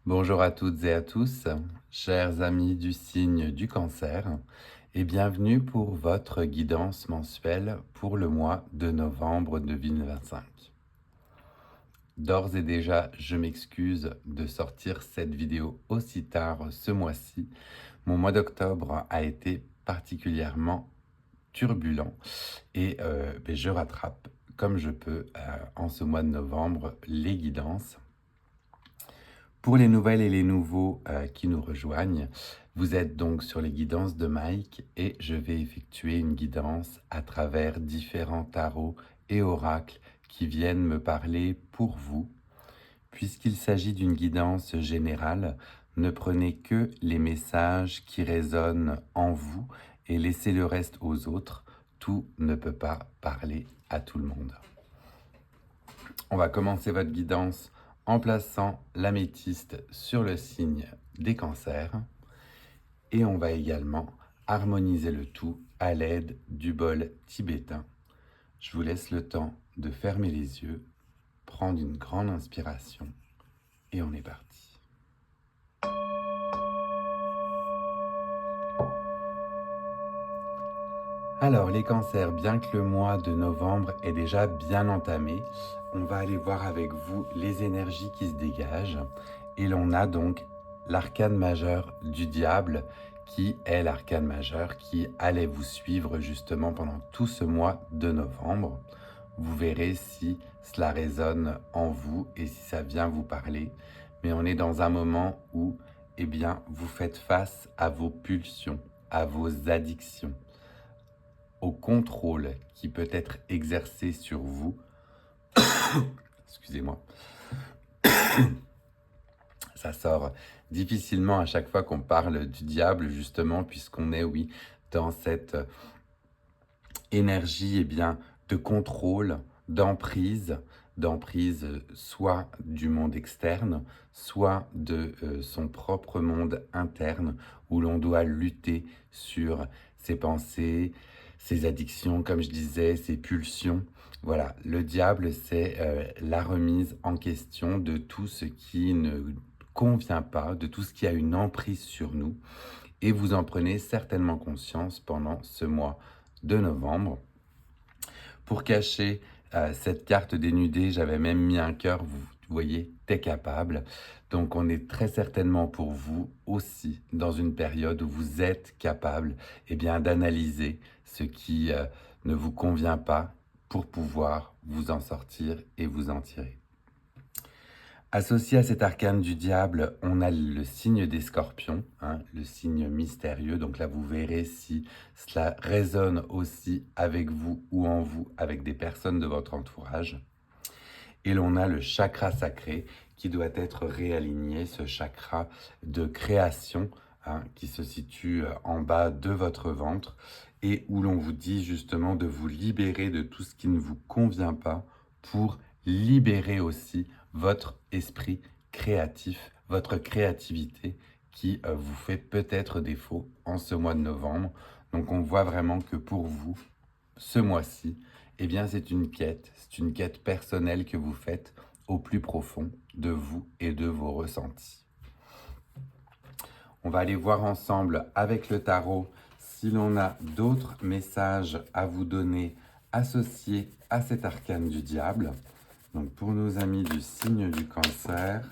Bonjour à toutes et à tous, chers amis du signe du cancer, et bienvenue pour votre guidance mensuelle pour le mois de novembre 2025. D'ores et déjà, je m'excuse de sortir cette vidéo aussi tard ce mois-ci. Mon mois d'octobre a été particulièrement turbulent et je rattrape comme je peux en ce mois de novembre les guidances. Pour les nouvelles et les nouveaux qui nous rejoignent, vous êtes donc sur les guidances de Mike et je vais effectuer une guidance à travers différents tarots et oracles qui viennent me parler pour vous. Puisqu'il s'agit d'une guidance générale, ne prenez que les messages qui résonnent en vous et laissez le reste aux autres. Tout ne peut pas parler à tout le monde. On va commencer votre guidance en plaçant l'améthyste sur le signe des cancers et on va également harmoniser le tout à l'aide du bol tibétain. Je vous laisse le temps de fermer les yeux, prendre une grande inspiration et on est parti. Alors les cancers, bien que le mois de novembre est déjà bien entamé, on va aller voir avec vous les énergies qui se dégagent. Et l'on a donc l'arcane majeur du diable, qui est l'arcane majeur qui allait vous suivre justement pendant tout ce mois de novembre. Vous verrez si cela résonne en vous et si ça vient vous parler. Mais on est dans un moment où vous faites face à vos pulsions, à vos addictions, au contrôle qui peut être exercé sur vous. Excusez-moi. Ça sort difficilement à chaque fois qu'on parle du diable, justement, puisqu'on est, oui, dans cette énergie de contrôle, d'emprise soit du monde externe, soit de son propre monde interne, où l'on doit lutter sur ses pensées, ses addictions, comme je disais, ses pulsions. Voilà, le diable, c'est la remise en question de tout ce qui ne convient pas, de tout ce qui a une emprise sur nous. Et vous en prenez certainement conscience pendant ce mois de novembre. Pour cacher cette carte dénudée, j'avais même mis un cœur, vous voyez, t'es capable. Donc on est très certainement pour vous aussi dans une période où vous êtes capable d'analyser ce qui ne vous convient pas pour pouvoir vous en sortir et vous en tirer. Associé à cet arcane du diable, on a le signe des scorpions, le signe mystérieux. Donc là, vous verrez si cela résonne aussi avec vous ou en vous, avec des personnes de votre entourage. Et l'on a le chakra sacré qui doit être réaligné, ce chakra de création qui se situe en bas de votre ventre et où l'on vous dit justement de vous libérer de tout ce qui ne vous convient pas pour libérer aussi votre esprit créatif, votre créativité qui vous fait peut-être défaut en ce mois de novembre. Donc on voit vraiment que pour vous, ce mois-ci, c'est une quête personnelle que vous faites au plus profond de vous et de vos ressentis. On va aller voir ensemble avec le tarot si l'on a d'autres messages à vous donner associés à cet arcane du diable. Donc pour nos amis du signe du cancer,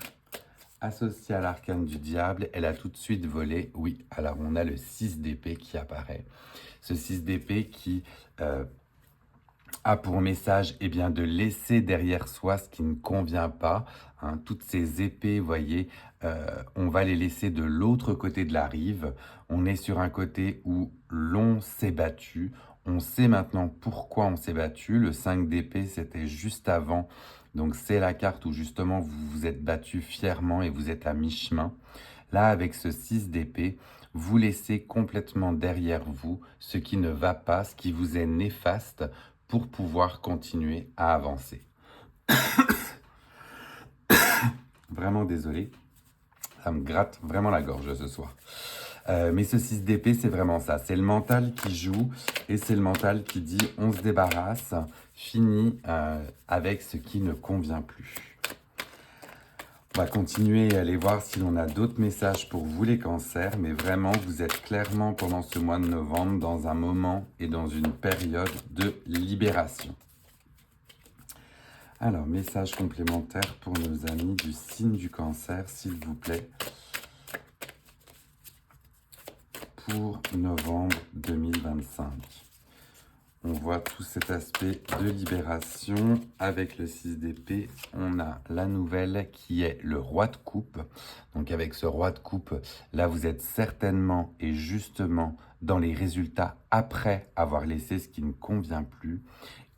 associé à l'arcane du diable, elle a tout de suite volé. Oui, alors on a le 6 d'épée qui apparaît. Ce 6 d'épée qui a pour message de laisser derrière soi ce qui ne convient pas. Toutes ces épées, vous voyez, on va les laisser de l'autre côté de la rive. On est sur un côté où l'on s'est battu. On sait maintenant pourquoi on s'est battu. Le 5 d'épée, c'était juste avant. Donc c'est la carte où justement vous vous êtes battu fièrement et vous êtes à mi-chemin. Là, avec ce 6 d'épée, vous laissez complètement derrière vous ce qui ne va pas, ce qui vous est néfaste, pour pouvoir continuer à avancer. Vraiment désolé, ça me gratte vraiment la gorge ce soir. Mais ce 6 d'épée, c'est vraiment ça. C'est le mental qui joue et c'est le mental qui dit on se débarrasse, fini avec ce qui ne convient plus. On va continuer et aller voir si l'on a d'autres messages pour vous les cancers, mais vraiment, vous êtes clairement pendant ce mois de novembre dans un moment et dans une période de libération. Alors, message complémentaire pour nos amis du signe du cancer, s'il vous plaît, pour novembre 2025. On voit tout cet aspect de libération. Avec le 6 d'épée, on a la nouvelle qui est le roi de coupe. Donc avec ce roi de coupe, là vous êtes certainement et justement dans les résultats après avoir laissé ce qui ne convient plus.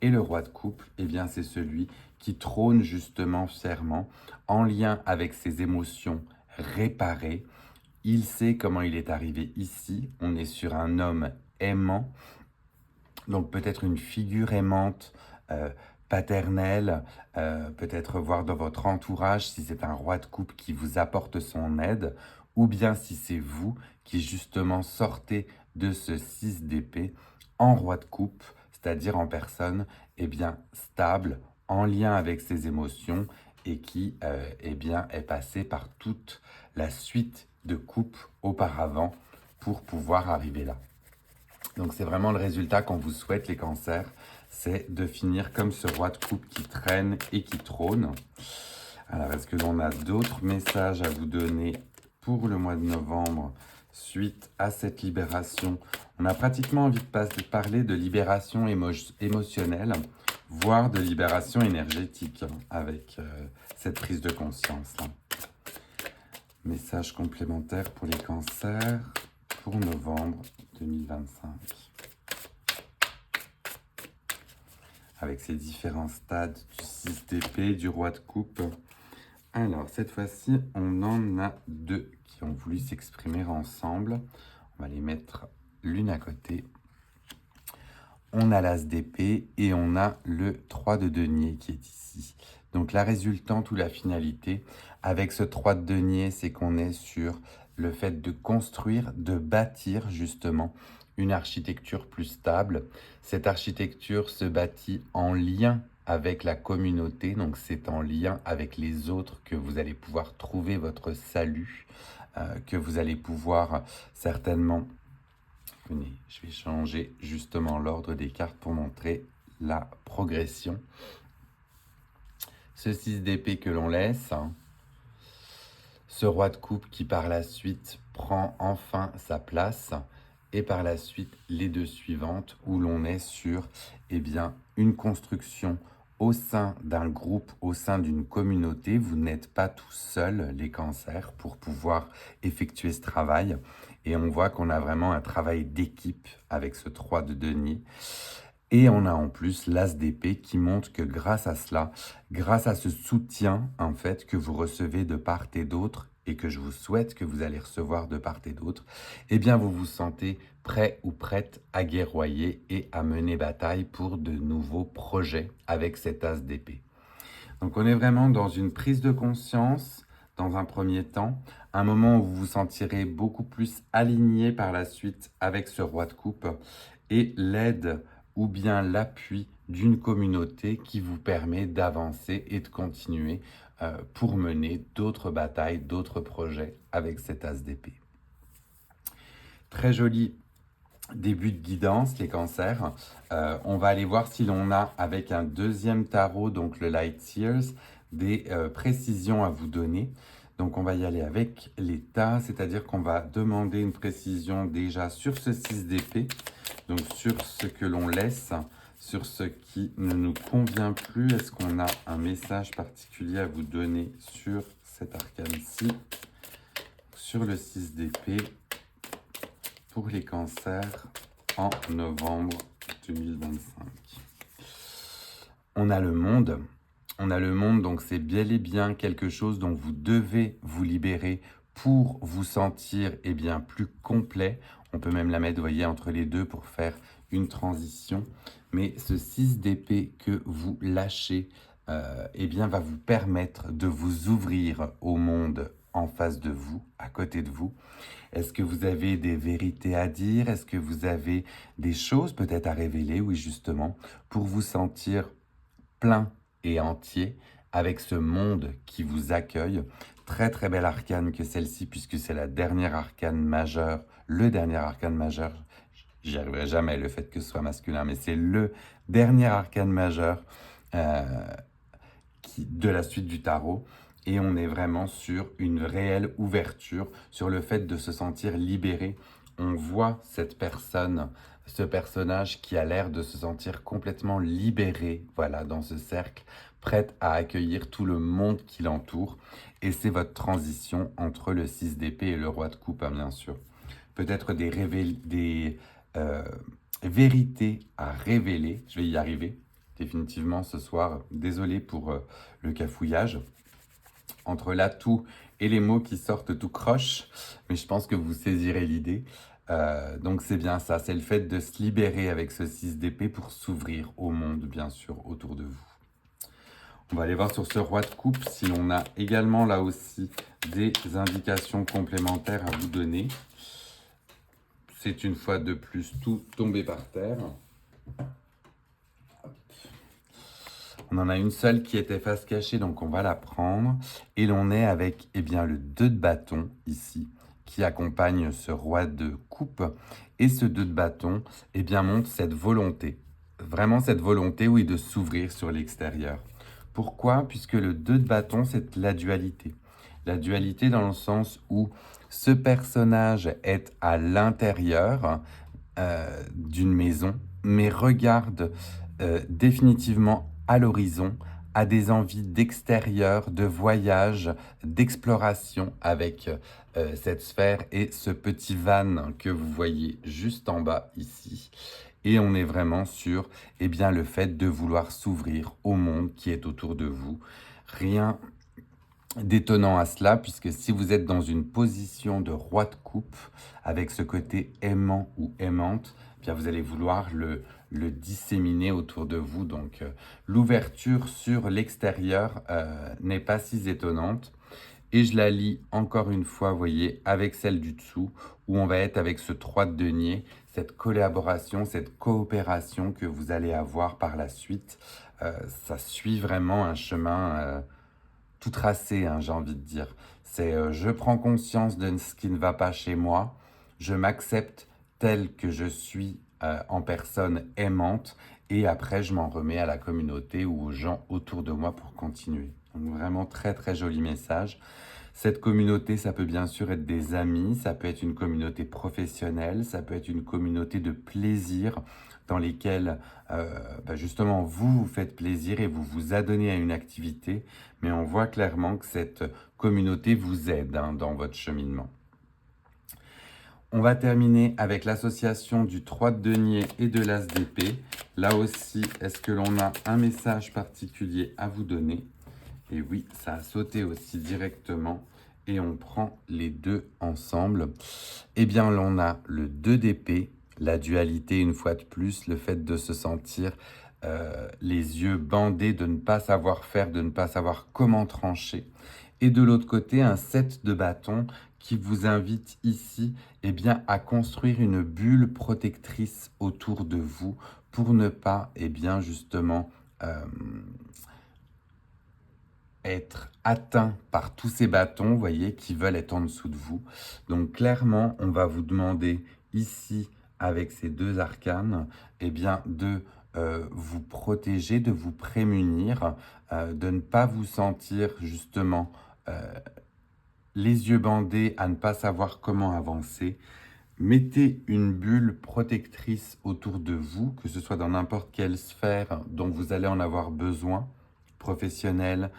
Et le roi de coupe, eh bien c'est celui qui trône justement fièrement en lien avec ses émotions réparées. Il sait comment il est arrivé ici. On est sur un homme aimant. Donc peut-être une figure aimante, paternelle, peut-être voir dans votre entourage si c'est un roi de coupe qui vous apporte son aide, ou bien si c'est vous qui justement sortez de ce 6 d'épée en roi de coupe, c'est-à-dire en personne eh bien, stable, en lien avec ses émotions et qui eh bien, est passé par toute la suite de coupes auparavant pour pouvoir arriver là. Donc c'est vraiment le résultat qu'on vous souhaite les cancers, c'est de finir comme ce roi de coupe qui traîne et qui trône. Alors est-ce que l'on a d'autres messages à vous donner pour le mois de novembre suite à cette libération? On a pratiquement envie de parler de libération émotionnelle, voire de libération énergétique avec cette prise de conscience. Message complémentaire pour les cancers pour novembre 2025. Avec ces différents stades du 6 d'épée, du roi de coupe. Alors, cette fois-ci, on en a deux qui ont voulu s'exprimer ensemble. On va les mettre l'une à côté. On a l'as d'épée et on a le 3 de denier qui est ici. Donc, la résultante ou la finalité avec ce 3 de denier, c'est qu'on est sur le fait de construire, de bâtir justement une architecture plus stable. Cette architecture se bâtit en lien avec la communauté, donc c'est en lien avec les autres que vous allez pouvoir trouver votre salut, que vous allez pouvoir certainement... Venez, je vais changer justement l'ordre des cartes pour montrer la progression. Ce 6 d'épée que l'on laisse, ce roi de coupe qui par la suite prend enfin sa place, et par la suite les deux suivantes où l'on est sur eh bien, une construction au sein d'un groupe, au sein d'une communauté. Vous n'êtes pas tout seul, les cancers, pour pouvoir effectuer ce travail. Et on voit qu'on a vraiment un travail d'équipe avec ce 3 de denier. Et on a en plus l'as d'épée qui montre que grâce à cela, grâce à ce soutien en fait que vous recevez de part et d'autre et que je vous souhaite que vous allez recevoir de part et d'autre, eh bien vous vous sentez prêt ou prête à guerroyer et à mener bataille pour de nouveaux projets avec cet as d'épée. Donc on est vraiment dans une prise de conscience dans un premier temps, un moment où vous vous sentirez beaucoup plus aligné par la suite avec ce roi de coupe et l'aide ou bien l'appui d'une communauté qui vous permet d'avancer et de continuer pour mener d'autres batailles, d'autres projets avec cet as d'épée. Très joli début de guidance, les cancers. On va aller voir si l'on a, avec un deuxième tarot, donc le Light Seers, des précisions à vous donner. Donc on va y aller avec l'état, c'est-à-dire qu'on va demander une précision déjà sur ce 6 d'épée, donc sur ce que l'on laisse, sur ce qui ne nous convient plus. Est-ce qu'on a un message particulier à vous donner sur cet arcane-ci, sur le 6 d'épée, pour les cancers en novembre 2025. On a le monde. On a le monde, donc c'est bel et bien quelque chose dont vous devez vous libérer pour vous sentir eh bien, plus complet. On peut même la mettre, vous voyez, entre les deux pour faire une transition. Mais ce 6 d'épée que vous lâchez eh bien, va vous permettre de vous ouvrir au monde en face de vous, à côté de vous. Est-ce que vous avez des vérités à dire? Est-ce que vous avez des choses peut-être à révéler? Oui, justement, pour vous sentir plein et entier avec ce monde qui vous accueille. Très très belle arcane que celle-ci, puisque c'est la dernière arcane majeure, le dernier arcane majeur. J'y arriverai jamais le fait que ce soit masculin, mais c'est le dernier arcane majeur euh, de la suite du tarot. Et on est vraiment sur une réelle ouverture, sur le fait de se sentir libéré. On voit cette personne, ce personnage qui a l'air de se sentir complètement libéré, voilà, dans ce cercle, prête à accueillir tout le monde qui l'entoure. Et c'est votre transition entre le 6 d'épée et le roi de coupe, hein, bien sûr. Peut-être des vérités à révéler, je vais y arriver définitivement ce soir. Désolé pour le cafouillage. Entre l'atout et les mots qui sortent tout croche, mais je pense que vous saisirez l'idée. Donc c'est bien ça, c'est le fait de se libérer avec ce 6 d'épée pour s'ouvrir au monde, bien sûr, autour de vous. On va aller voir sur ce roi de coupe si on a également là aussi des indications complémentaires à vous donner. C'est une fois de plus tout tombé par terre. On en a une seule qui était face cachée, donc on va la prendre. Et l'on est avec le 2 de bâton ici, qui accompagne ce roi de coupe. Et ce 2 de bâton montre cette volonté. Vraiment cette volonté, oui, de s'ouvrir sur l'extérieur. Pourquoi? Puisque le 2 de bâton, c'est la dualité. La dualité dans le sens où ce personnage est à l'intérieur d'une maison, mais regarde définitivement à l'horizon, a des envies d'extérieur, de voyage, d'exploration avec cette sphère et ce petit van que vous voyez juste en bas ici. Et on est vraiment sur le fait de vouloir s'ouvrir au monde qui est autour de vous. Rien d'étonnant à cela, puisque si vous êtes dans une position de roi de coupe, avec ce côté aimant ou aimante, vous allez vouloir le disséminer autour de vous. Donc l'ouverture sur l'extérieur n'est pas si étonnante. Et je la lis encore une fois, vous voyez, avec celle du dessous, où on va être avec ce 3 de denier, cette collaboration, cette coopération que vous allez avoir par la suite. Ça suit vraiment un chemin tout tracé, hein, j'ai envie de dire. C'est je prends conscience de ce qui ne va pas chez moi, je m'accepte tel que je suis en personne aimante, et après je m'en remets à la communauté ou aux gens autour de moi pour continuer. Donc vraiment très très joli message. Cette communauté, ça peut bien sûr être des amis, ça peut être une communauté professionnelle, ça peut être une communauté de plaisir dans lesquelles justement vous vous faites plaisir et vous vous adonnez à une activité, mais on voit clairement que cette communauté vous aide dans votre cheminement. On va terminer avec l'association du 3 de denier et de l'as d'épée. Là aussi, est-ce que l'on a un message particulier à vous donner? Et oui, ça a sauté aussi directement et on prend les deux ensemble. L'on a le 2 d'épée, la dualité une fois de plus, le fait de se sentir les yeux bandés, de ne pas savoir faire, de ne pas savoir comment trancher. Et de l'autre côté, un 7 de bâton qui vous invite ici à construire une bulle protectrice autour de vous pour ne pas justement être atteint par tous ces bâtons, vous voyez, qui veulent être en dessous de vous. Donc clairement, on va vous demander ici, avec ces deux arcanes, de vous protéger, de vous prémunir, de ne pas vous sentir justement les yeux bandés, à ne pas savoir comment avancer. Mettez une bulle protectrice autour de vous, que ce soit dans n'importe quelle sphère dont vous allez en avoir besoin, professionnelle,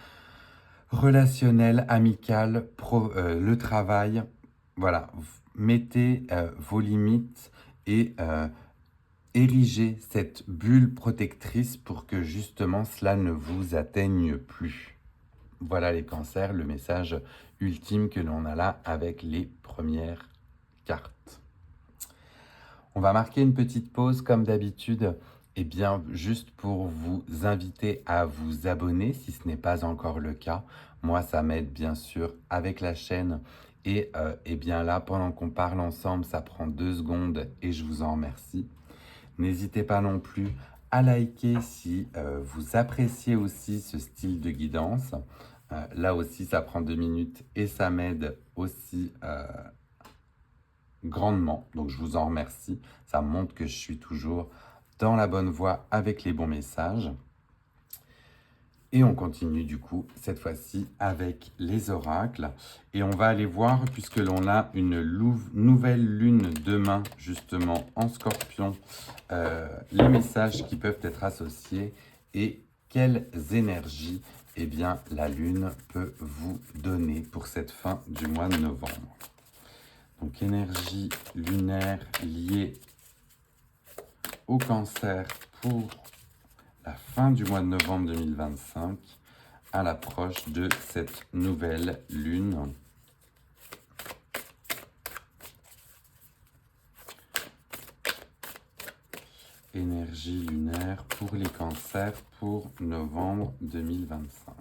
relationnel, amical, le travail. Voilà, mettez vos limites et érigez cette bulle protectrice pour que justement cela ne vous atteigne plus. Voilà les cancers, le message ultime que l'on a là avec les premières cartes. On va marquer une petite pause comme d'habitude, juste pour vous inviter à vous abonner si ce n'est pas encore le cas. Moi, ça m'aide bien sûr avec la chaîne. Et là, pendant qu'on parle ensemble, ça prend 2 secondes et je vous en remercie. N'hésitez pas non plus à liker si vous appréciez aussi ce style de guidance. Là aussi, ça prend 2 minutes et ça m'aide aussi grandement. Donc, je vous en remercie. Ça montre que je suis toujours dans la bonne voie avec les bons messages. Et on continue du coup, cette fois-ci, avec les oracles. Et on va aller voir, puisque l'on a une nouvelle lune demain, justement, en Scorpion, les messages qui peuvent être associés et quelles énergies eh bien, la lune peut vous donner pour cette fin du mois de novembre. Donc, énergie lunaire liée au Cancer pour la fin du mois de novembre 2025, à l'approche de cette nouvelle lune. Énergie lunaire pour les cancers pour novembre 2025.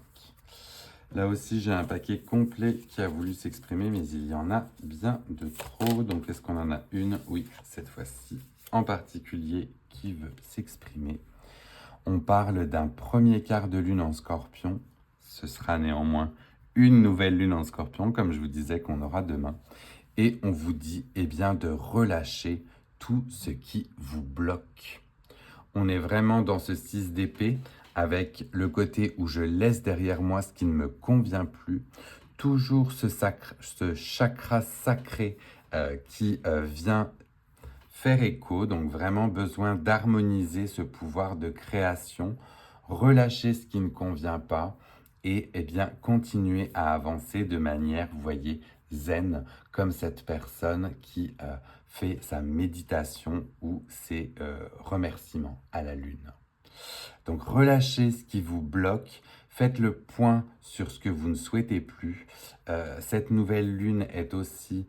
Là aussi, j'ai un paquet complet qui a voulu s'exprimer, mais il y en a bien de trop. Donc, est-ce qu'on en a une? Oui, cette fois-ci, en particulier, qui veut s'exprimer. On parle d'un premier quart de lune en Scorpion. Ce sera néanmoins une nouvelle lune en Scorpion, comme je vous disais qu'on aura demain. Et on vous dit eh bien, de relâcher tout ce qui vous bloque. On est vraiment dans ce 6 d'épée avec le côté où je laisse derrière moi ce qui ne me convient plus. Toujours ce chakra sacré qui vient faire écho, donc vraiment besoin d'harmoniser ce pouvoir de création, relâcher ce qui ne convient pas et eh bien, continuer à avancer de manière, vous voyez, zen, comme cette personne qui fait sa méditation ou ses remerciements à la lune. Donc relâchez ce qui vous bloque, faites le point sur ce que vous ne souhaitez plus. Cette nouvelle lune est aussi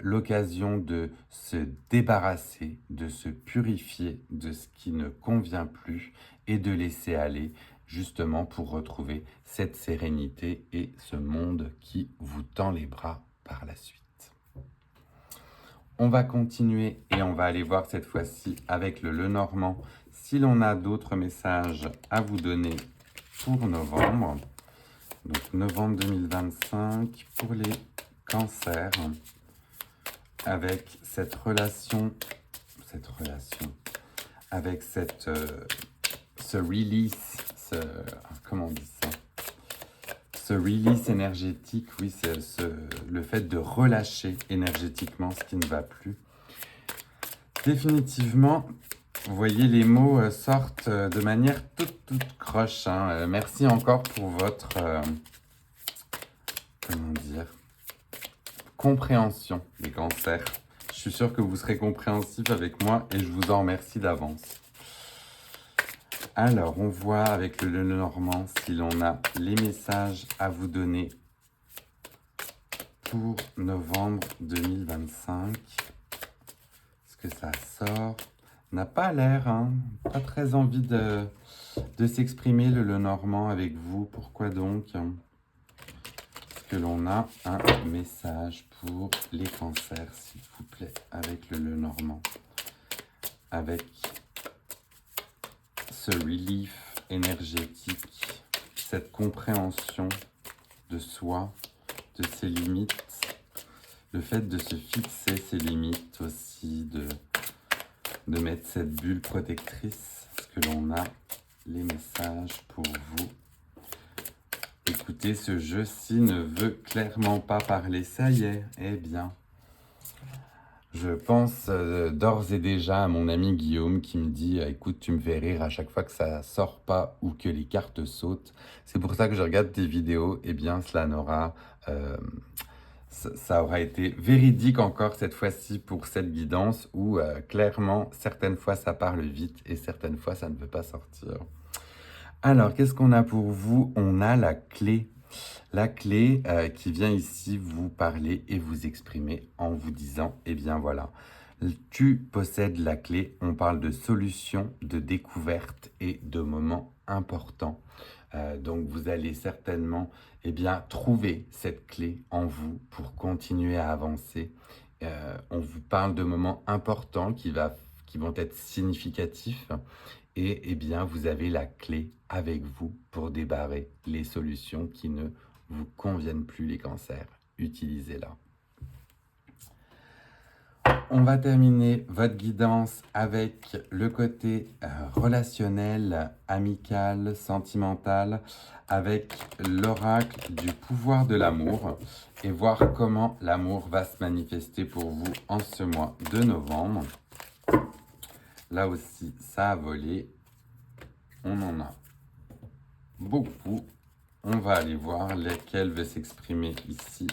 l'occasion de se débarrasser, de se purifier de ce qui ne convient plus et de laisser aller justement pour retrouver cette sérénité et ce monde qui vous tend les bras par la suite. On va continuer et on va aller voir cette fois-ci avec le Lenormand si l'on a d'autres messages à vous donner pour novembre. Donc novembre 2025 pour les cancers avec cette relation avec ce release, comment on dit ça? Ce release énergétique, oui, c'est le fait de relâcher énergétiquement ce qui ne va plus. Définitivement, vous voyez, les mots sortent de manière toute croche. Hein. Merci encore pour votre, comment dire, compréhension des cancers. Je suis sûr que vous serez compréhensif avec moi et je vous en remercie d'avance. Alors, on voit avec le Lenormand si l'on a les messages à vous donner pour novembre 2025. Est-ce que ça sort? N'a pas l'air, hein, pas très envie de s'exprimer le Lenormand avec vous. Pourquoi donc? Est-ce que l'on a un message pour les cancers, s'il vous plaît, avec le Lenormand? Avec ce relief énergétique, cette compréhension de soi, de ses limites, le fait de se fixer ses limites aussi, de mettre cette bulle protectrice. Est-ce que l'on a les messages pour vous? Écoutez, ce jeu-ci ne veut clairement pas parler. Ça y est, eh bien. Je pense d'ores et déjà à mon ami Guillaume qui me dit « Écoute, tu me fais rire à chaque fois que ça sort pas ou que les cartes sautent. C'est pour ça que je regarde tes vidéos. » Eh bien, cela n'aura... ça aura été véridique encore cette fois-ci pour cette guidance où clairement, certaines fois, ça parle vite et certaines fois, ça ne veut pas sortir. Alors, qu'est-ce qu'on a pour vous? On a la clé. La clé qui vient ici vous parler et vous exprimer en vous disant, eh bien voilà, tu possèdes la clé. On parle de solutions, de découvertes et de moments importants. Donc vous allez certainement eh bien, trouver cette clé en vous pour continuer à avancer. On vous parle de moments importants qui vont être significatifs et eh bien, vous avez la clé avec vous pour débarrer les solutions qui ne vous conviennent plus, les cancers. Utilisez-la. On va terminer votre guidance avec le côté relationnel, amical, sentimental, avec l'oracle du pouvoir de l'amour et voir comment l'amour va se manifester pour vous en ce mois de novembre. Là aussi, ça a volé. On en a beaucoup. On va aller voir lesquels veulent s'exprimer ici.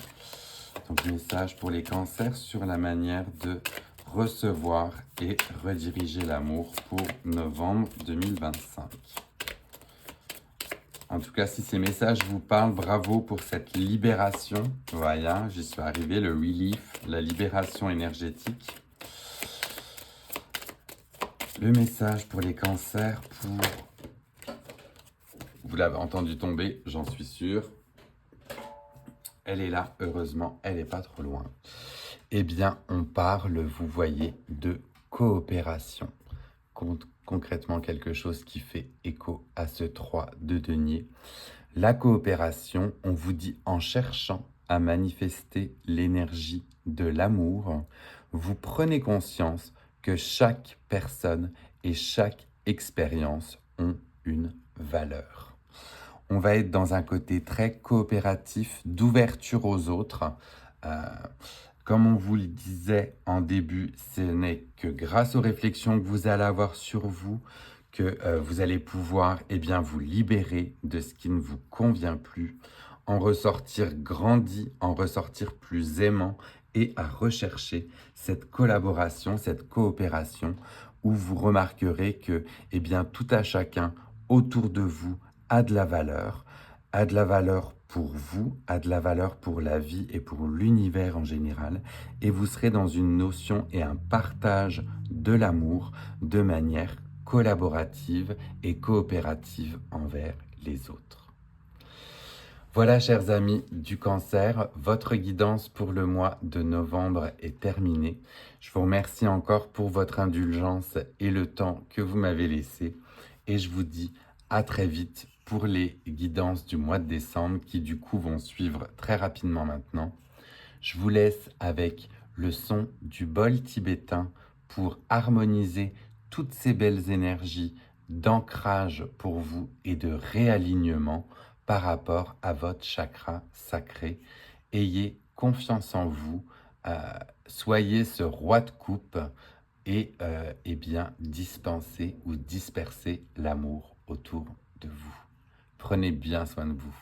Donc, message pour les cancers sur la manière de recevoir et rediriger l'amour pour novembre 2025. En tout cas, si ces messages vous parlent, bravo pour cette libération. Voilà, j'y suis arrivé, le relief, la libération énergétique. Le message pour les cancers, vous l'avez entendu tomber, j'en suis sûr. Elle est là, heureusement, elle n'est pas trop loin. Eh bien, on parle, vous voyez, de coopération. Concrètement, quelque chose qui fait écho à ce 3 de denier. La coopération, on vous dit en cherchant à manifester l'énergie de l'amour, vous prenez conscience que chaque personne et chaque expérience ont une valeur. On va être dans un côté très coopératif, d'ouverture aux autres. Comme on vous le disait en début, ce n'est que grâce aux réflexions que vous allez avoir sur vous que vous allez pouvoir vous libérer de ce qui ne vous convient plus, en ressortir grandi, en ressortir plus aimant et à rechercher cette collaboration, cette coopération où vous remarquerez que tout à chacun autour de vous a de la valeur pour vous, a de la valeur pour la vie et pour l'univers en général, et vous serez dans une notion et un partage de l'amour de manière collaborative et coopérative envers les autres. Voilà, chers amis du Cancer, votre guidance pour le mois de novembre est terminée. Je vous remercie encore pour votre indulgence et le temps que vous m'avez laissé, et je vous dis à très vite pour les guidances du mois de décembre qui du coup vont suivre très rapidement maintenant. Je vous laisse avec le son du bol tibétain pour harmoniser toutes ces belles énergies d'ancrage pour vous et de réalignement par rapport à votre chakra sacré. Ayez confiance en vous, soyez ce roi de coupe et dispensez ou dispersez l'amour autour de vous. Prenez bien soin de vous.